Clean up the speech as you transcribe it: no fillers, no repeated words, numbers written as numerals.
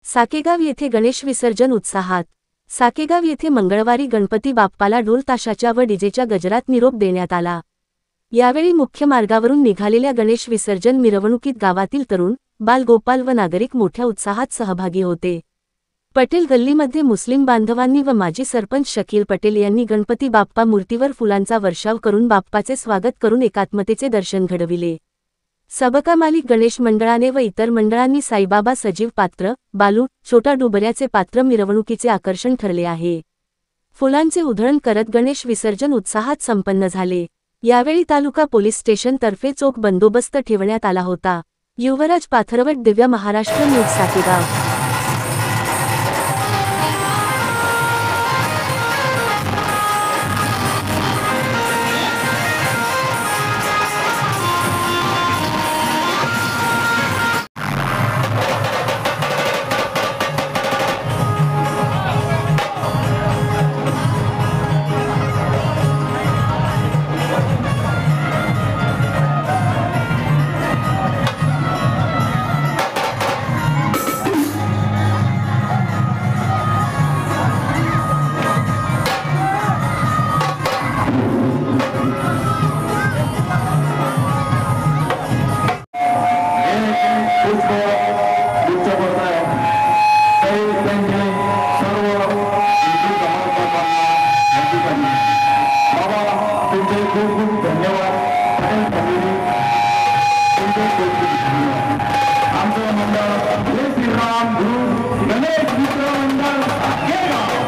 साकेगाव येथे गणेश विसर्जन उत्साहात। साकेगाव येथे मंगळवारी गणपती बाप्पाला ढोल ताशाच्या व डीजेच्या गजरात निरोप देण्यात आला। यावेळी मुख्य मार्गावरून निघालेल्या गणेश विसर्जन मिरवणुकीत गावातील तरुण, बालगोपाल व नागरिक मोठ्या उत्साहात सहभागी होते। पटेल गल्लीमध्ये मुस्लिम बांधवांनी व माजी सरपंच शकील पटेल यांनी गणपती बाप्पा मूर्तीवर फुलांचा वर्षाव करून बाप्पाचे स्वागत करून एकात्मतेचे दर्शन घडविले। सबका मालिक गणेश मंडळाने व इतर मंडळांनी साईबाबा सजीव पात्र, बालू, छोटा डुबऱ्याचे पात्र मिरवणुकीचे आकर्षण ठरले आहे। फुलांचे उधळण करत गणेश विसर्जन उत्साहात संपन्न झाले। यावेळी तालुका पोलीस स्टेशन तर्फे चोख बंदोबस्त ठेवण्यात आला होता। युवराज पाथरवट, दिव्य महाराष्ट्र न्यूज, साकेगाव। आमचं मंडळ जय श्रीराम गुरु गणेश मित्र मंडळ साकेगाव।